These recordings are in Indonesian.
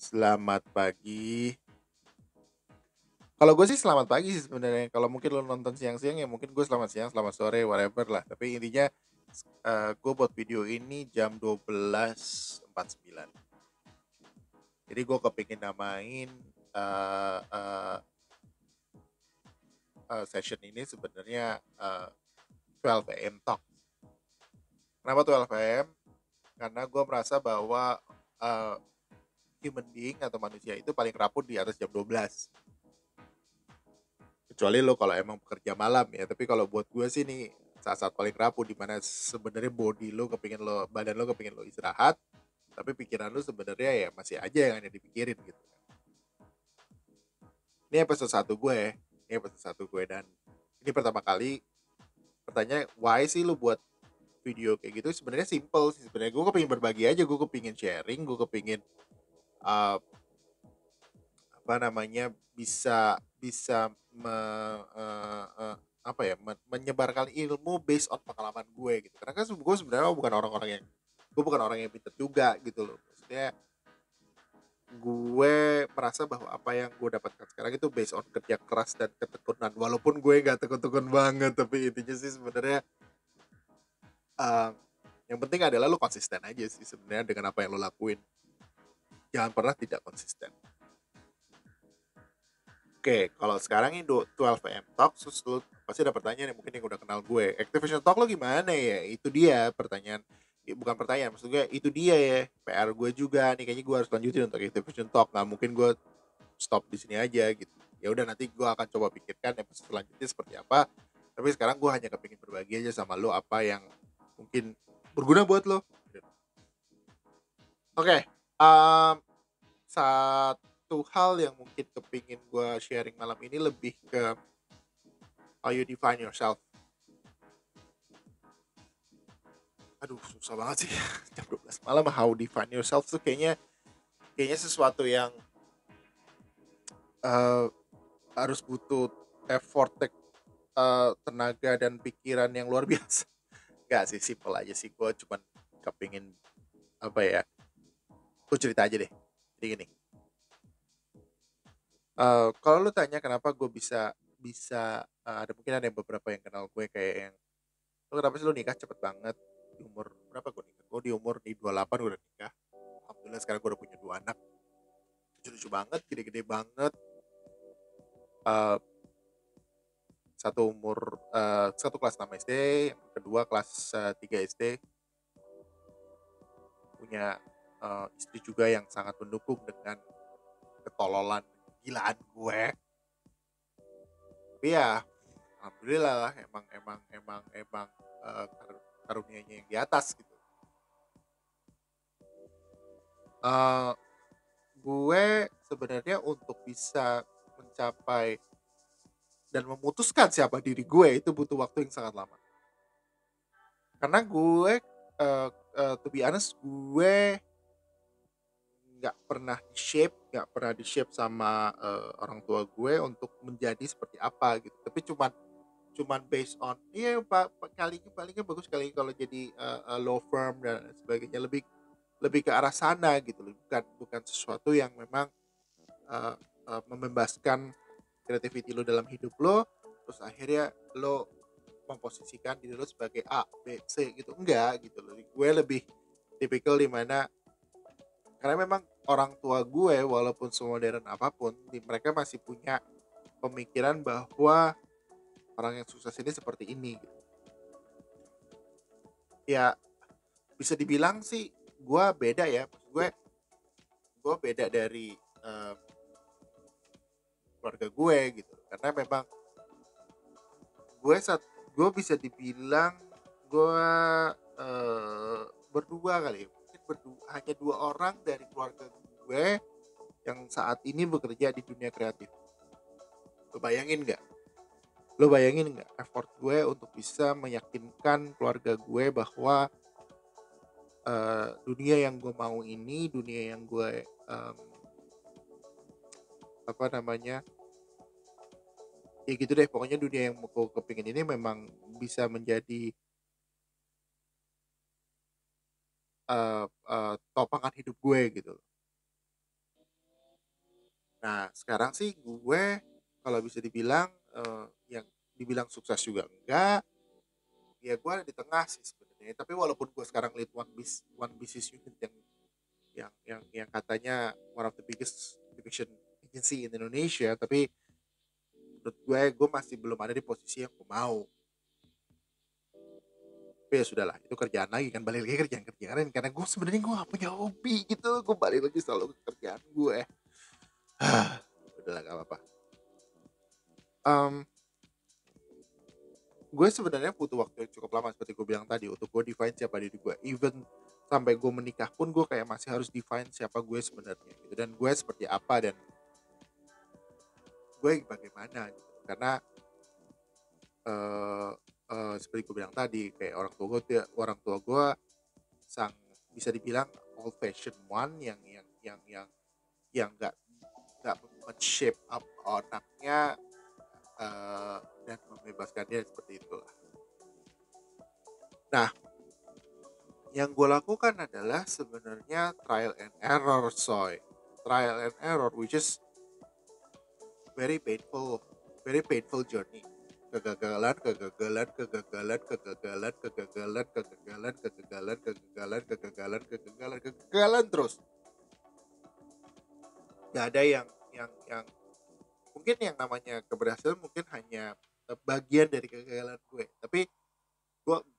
Selamat pagi. Kalau gue sih selamat pagi sih sebenarnya. Kalau mungkin lo nonton siang-siang ya mungkin gue selamat siang, selamat sore, whatever lah. Tapi intinya gue buat video ini jam 12.49. Jadi gue kepingin namain uh, uh, session ini sebenarnya 12 AM Talk. Kenapa 12 AM? Karena gue merasa bahwa uh, human being atau manusia itu paling rapuh di atas jam 12. Kecuali lo kalau emang bekerja malam ya, tapi kalau buat gue sih nih saat-saat paling rapuh di mana sebenarnya body lo kepingin lo, badan lo kepingin lo istirahat, tapi pikiran lo sebenarnya ya masih aja yang ada dipikirin gitu. Ini episode satu gue, ini episode satu gue dan ini pertama kali. Pertanyaan, why sih lo buat video kayak gitu? Sebenarnya simple sih, sebenarnya gue kepingin berbagi aja, gue kepingin sharing, gue kepingin uh, apa namanya bisa bisa me, apa ya menyebarkan ilmu based on pengalaman gue gitu, karena kan gue sebenarnya bukan orang yang pintar juga gitu loh. Maksudnya gue merasa bahwa apa yang gue dapatkan sekarang itu based on kerja keras dan ketekunan, walaupun gue nggak tekun-tekun banget, tapi intinya sih sebenarnya uh, yang penting adalah lo konsisten aja sih sebenarnya dengan apa yang lo lakuin, jangan pernah tidak konsisten. Oke, kalau sekarang ini 12 AM Talk, terus lu pasti ada pertanyaan yang mungkin yang udah kenal gue. Activation Talk lo gimana ya? Itu dia pertanyaan. Bukan pertanyaan, maksud gue itu dia ya. PR gue juga nih, kayaknya gue harus lanjutin untuk Activation Talk. Nggak mungkin gue stop di sini aja gitu. Ya udah, nanti gue akan coba pikirkan episode selanjutnya seperti apa. Tapi sekarang gue hanya kepingin berbagi aja sama lo apa yang mungkin berguna buat lo. Oke, satu hal yang mungkin kepingin gue sharing malam ini lebih ke how you define yourself. Aduh, susah banget sih. Jam 12 malam how define yourself tuh kayaknya sesuatu yang uh, harus butuh effort, tenaga dan pikiran yang luar biasa. Gak sih, simple aja sih. Gue cuman kepingin apa ya? Gue cerita aja deh. Jadi gini. Kalau lu tanya kenapa gue bisa bisa ada mungkin ada yang beberapa yang kenal gue kayak yang, lu kenapa sih lu nikah cepet banget? Di umur berapa gue nikah? Gue di umur di 28 gue udah nikah. Alhamdulillah sekarang gue udah punya 2 anak. Lucu-lucu banget, gede-gede banget. Uh, satu kelas 6 SD, yang kedua kelas 3 SD. Punya istri juga yang sangat mendukung dengan ketololan gilaan gue. Tapi ya alhamdulillah lah, emang karunianya yang di atas gitu. Uh, gue sebenarnya untuk bisa mencapai dan memutuskan siapa diri gue itu butuh waktu yang sangat lama. Karena gue to be honest, gue nggak pernah di shape sama orang tua gue untuk menjadi seperti apa gitu. Tapi cuman based on iya pak, palingnya bagus kali kalau jadi law firm dan sebagainya, lebih lebih ke arah sana gitu loh. Bukan sesuatu yang memang uh, membebaskan creativity lo dalam hidup lo, terus akhirnya lo memposisikan diri lo sebagai A, B, C gitu. Enggak gitu loh. Gue lebih tipikal di mana, karena memang orang tua gue walaupun semodern apapun, mereka masih punya pemikiran bahwa orang yang sukses ini seperti ini gitu. Ya bisa dibilang sih gue beda ya. Maksud gue beda dari eh, keluarga gue gitu, karena memang gue saat gue bisa dibilang gue eh, berdua kali ya. Mungkin hanya 2 orang dari keluarga gue yang saat ini bekerja di dunia kreatif. Lo bayangin nggak? Lo bayangin nggak effort gue untuk bisa meyakinkan keluarga gue bahwa dunia yang gue mau ini, dunia yang gue apa namanya, ya gitu deh, pokoknya dunia yang gue kepingin ini memang bisa menjadi topangan hidup gue gitu. Nah, sekarang sih gue kalau bisa dibilang, yang dibilang sukses juga enggak, ya gue ada di tengah sih sebenarnya. Tapi walaupun gue sekarang lead one business unit yang katanya one of the biggest division agency in Indonesia, tapi menurut gue masih belum ada di posisi yang gue mau. Tapi ya sudahlah, itu kerjaan lagi kan, balik lagi kerjaan karena gue sebenarnya gue gak punya hobi gitu, gue balik lagi selalu ke kerjaan gue. Udahlah gak apa-apa. Em, gue sebenarnya butuh waktu yang cukup lama seperti gue bilang tadi untuk gue define siapa diri gue. Even sampai gue menikah pun gue kayak masih harus define siapa gue sebenarnya gitu, dan gue seperti apa, dan gue bagaimana gitu. Karena eh seperti gue bilang tadi, kayak orang tua gue sang, bisa dibilang old fashion one yang nggak men-shape up anaknya, dan membebaskan dia seperti itulah. Nah, yang gue lakukan adalah sebenarnya trial and error, trial and error, which is very painful, very painful journey. Kegagalan, kegagalan, kegagalan, kegagalan, kegagalan, kegagalan, kegagalan, kegagalan, kegagalan, kegagalan, kegagalan terus. Gak ada yang mungkin yang namanya keberhasilan mungkin hanya bagian dari kegagalan gue. Tapi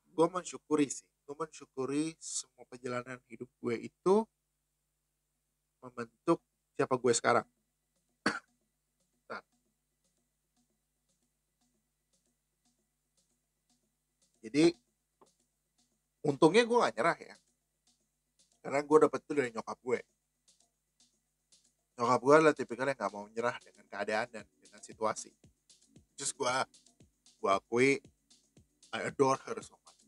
gue mensyukuri sih, gue mensyukuri semua perjalanan hidup gue itu membentuk siapa gue sekarang. Nah, jadi untungnya gue gak nyerah ya, karena gue dapet itu dari nyokap gue. Nyokap gue adalah tipikal yang gak mau menyerah dengan keadaan dan dengan situasi. Just gue akui, I adore her so much.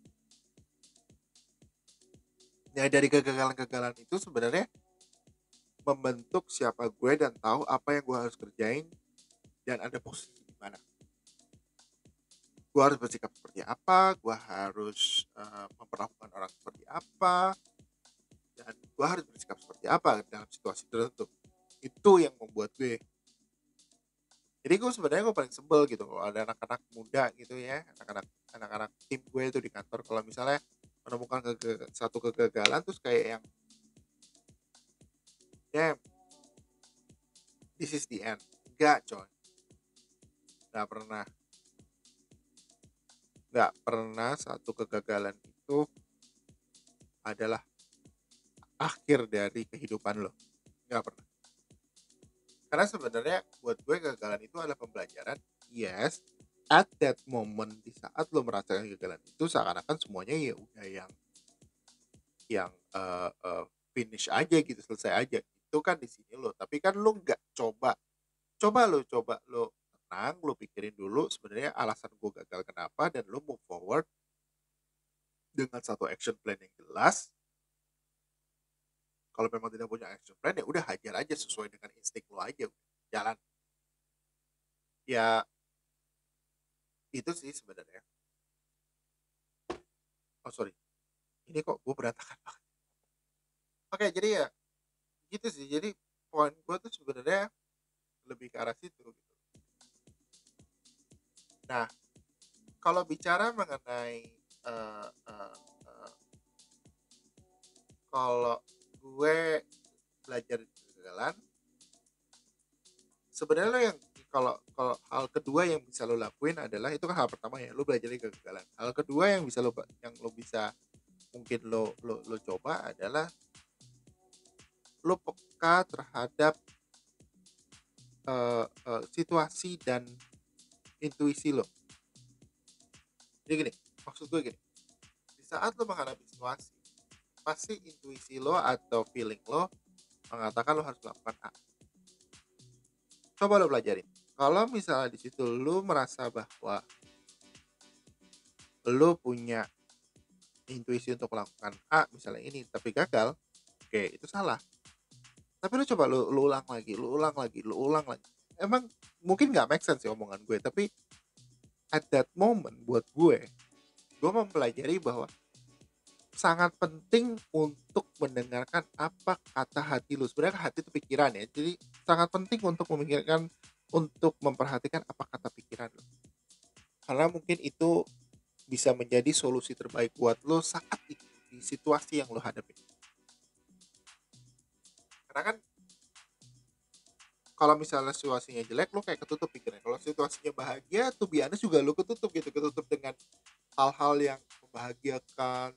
Ya, dari kegagalan-kegagalan itu sebenarnya membentuk siapa gue dan tahu apa yang gue harus kerjain dan ada posisi di mana. Gue harus bersikap seperti apa, gue harus memperlakukan orang seperti apa, dan gue harus bersikap seperti apa dalam situasi tertentu. Itu yang membuat gue. Jadi gue sebenarnya gue paling sebel gitu kalau ada anak-anak muda gitu ya, anak-anak tim gue itu di kantor, kalau misalnya menemukan satu kegagalan terus kayak yang, damn, this is the end. Enggak coy, nggak pernah, nggak pernah satu kegagalan itu adalah akhir dari kehidupan lo. Nggak pernah. Karena sebenarnya buat gue kegagalan itu adalah pembelajaran. Yes, at that moment, di saat lo merasakan kegagalan itu seakan-akan semuanya ya udah yang finish aja gitu, selesai aja. Itu kan di sini lo. Tapi kan lo nggak coba lo tenang, lo pikirin dulu sebenarnya alasan gue gagal kenapa, dan lo move forward dengan satu action plan yang jelas. Kalau memang tidak punya action plan, ya udah hajar aja sesuai dengan insting lo aja, jalan. Ya itu sih sebenarnya. Oh sorry, ini kok gue berantakan banget. Oke, jadi ya gitu sih. Jadi poin gue tuh sebenarnya lebih ke arah situ gitu. Nah, kalau bicara mengenai uh, uh, uh, kalau gue belajar dari kegagalan, sebenarnya lo yang, kalau kalau hal kedua yang bisa lo lakuin adalah, itu kan hal pertama ya, lo belajar dari kegagalan. Hal kedua yang lo bisa mungkin lo coba adalah lo peka terhadap situasi dan intuisi lo. Jadi gini, maksud gue gini, di saat lo menghadapi situasi, pasti intuisi lo atau feeling lo mengatakan lo harus melakukan A. Coba lo pelajarin. Kalau misalnya di situ lo merasa bahwa lo punya intuisi untuk melakukan A, misalnya ini, tapi gagal, oke, itu salah. Tapi lo coba lo ulang lagi, lo ulang lagi, lo ulang lagi. Emang mungkin nggak make sense ya omongan gue, tapi at that moment buat gue mempelajari bahwa sangat penting untuk mendengarkan apa kata hati lu. Sebenarnya hati itu pikiran ya, jadi sangat penting untuk memikirkan, untuk memperhatikan apa kata pikiran lu. Karena mungkin itu bisa menjadi solusi terbaik buat lo saat itu, di situasi yang lo hadapi. Karena kan kalau misalnya situasinya jelek, lo kayak ketutup pikirannya. Kalau situasinya bahagia, tuh biasanya juga lo ketutup gitu, ketutup dengan hal-hal yang membahagiakan,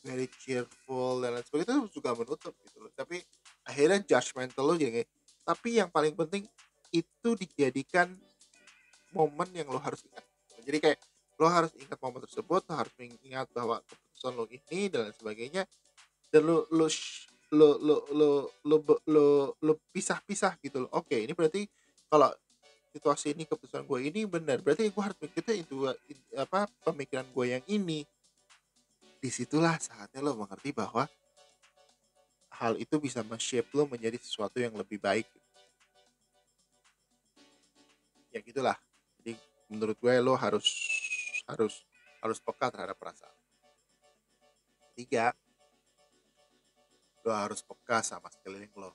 very cheerful dan lain sebagainya, itu juga menutup gitu loh. Tapi akhirnya judgmental lo jadi. Tapi yang paling penting itu dijadikan momen yang lo harus ingat. Jadi kayak lo harus ingat momen tersebut, lo harus mengingat bahwa keputusan lo ini dan lain sebagainya, dan lo pisah-pisah gitu loh. Oke, ini berarti kalau situasi ini keputusan gue ini benar, berarti gue harus mikirnya itu apa, pemikiran gue yang ini. Disitulah saatnya lo mengerti bahwa hal itu bisa men-shape lo menjadi sesuatu yang lebih baik. Ya gitulah. Jadi menurut gue lo harus harus peka terhadap perasaan. Tiga, lo harus peka sama sekeliling lo.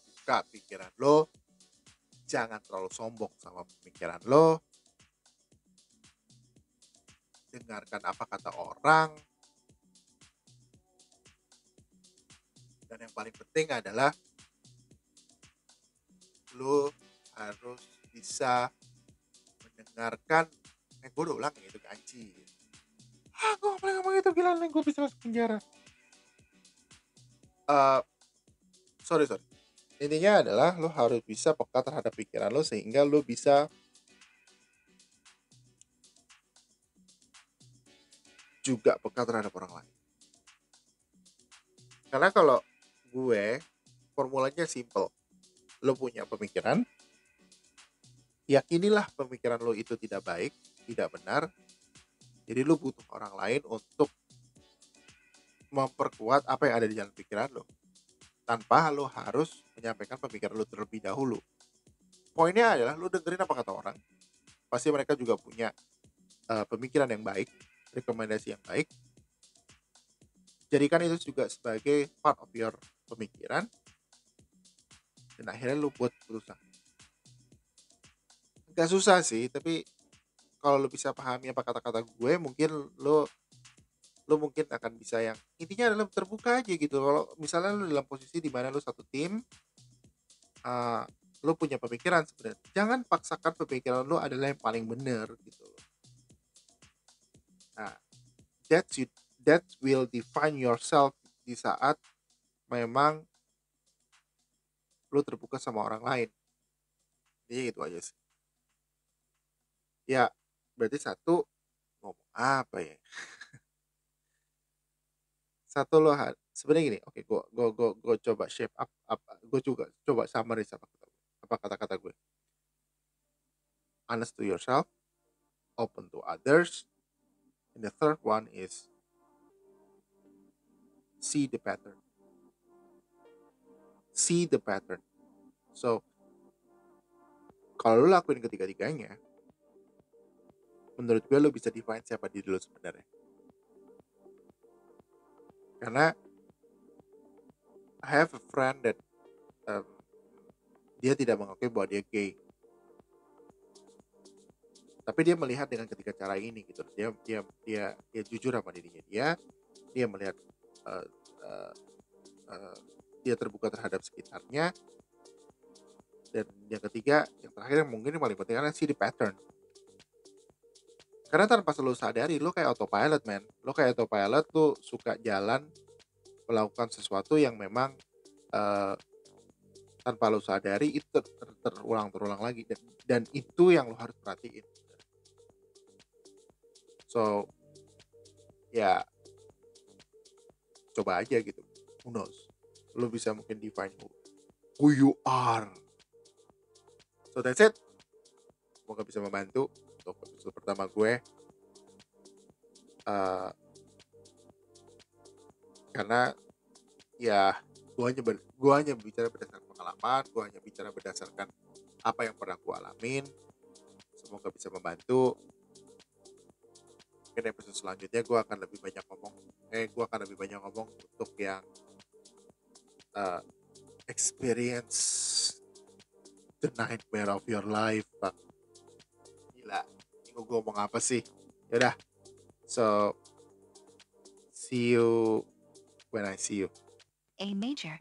Buka pikiran lo, jangan terlalu sombong sama pemikiran lo, dengarkan apa kata orang, dan yang paling penting adalah lo harus bisa mendengarkan. Gue udah ulang gitu anjing. Gue gak boleh ngomong itu, gila nih gue bisa masuk penjara. uh, sorry intinya adalah lo harus bisa peka terhadap pikiran lo sehingga lo bisa juga peka terhadap orang lain. Karena kalau gue, formulanya simple. Lo punya pemikiran, yakinilah pemikiran lo itu tidak baik, tidak benar. Jadi lo butuh orang lain untuk memperkuat apa yang ada di dalam pikiran lo, tanpa lo harus menyampaikan pemikiran lo terlebih dahulu. Poinnya adalah lo dengerin apa kata orang. Pasti mereka juga punya pemikiran yang baik, rekomendasi yang baik. Jadikan itu juga sebagai part of your pemikiran, dan akhirnya lo buat keputusan. Gak susah sih, tapi kalau lo bisa pahami apa kata-kata gue, mungkin lo mungkin akan bisa, yang intinya adalah terbuka aja gitu. Kalau misalnya lo dalam posisi di mana lo satu tim, uh, lo punya pemikiran sebenarnya, jangan paksakan pemikiran lo adalah yang paling benar gitu loh. Nah, that will define yourself di saat memang lo terbuka sama orang lain. Jadi itu aja sih. Ya, berarti satu, ngomong apa ya? Satu lo sebenarnya gini, oke, gue coba shape up apa, gue juga coba summary apa kata-kata gue. Honest to yourself, open to others, and the third one is see the pattern. See the pattern. So, kalau lo lakuin ketiga-tiganya, menurut gue lo bisa define siapa diri lo sebenarnya. Karena I have a friend that dia tidak mengakui bahwa dia gay, tapi dia melihat dengan ketiga cara ini gitu. Dia jujur sama dirinya. Dia melihat uh, uh, uh, dia terbuka terhadap sekitarnya, dan yang ketiga, yang terakhir, yang mungkin yang paling penting adalah see the pattern. Karena tanpa lo sadari, lo kayak autopilot, man. Lo kayak autopilot, lo suka jalan melakukan sesuatu yang memang tanpa lo sadari itu terulang lagi, dan itu yang lo harus perhatiin. So ya coba aja gitu, who knows, lo bisa mungkin define who you are. So that's it, semoga bisa membantu untuk episode pertama gue. Karena ya gue hanya bicara berdasarkan pengalaman, gue hanya bicara berdasarkan apa yang pernah gue alamin. Semoga bisa membantu. Mungkin episode selanjutnya gue akan lebih banyak ngomong. Gue akan lebih banyak ngomong untuk yang uh, experience the nightmare of your life, Bang. Gila. Ini gue ngomong apa sih? Yaudah. So, see you when I see you. A major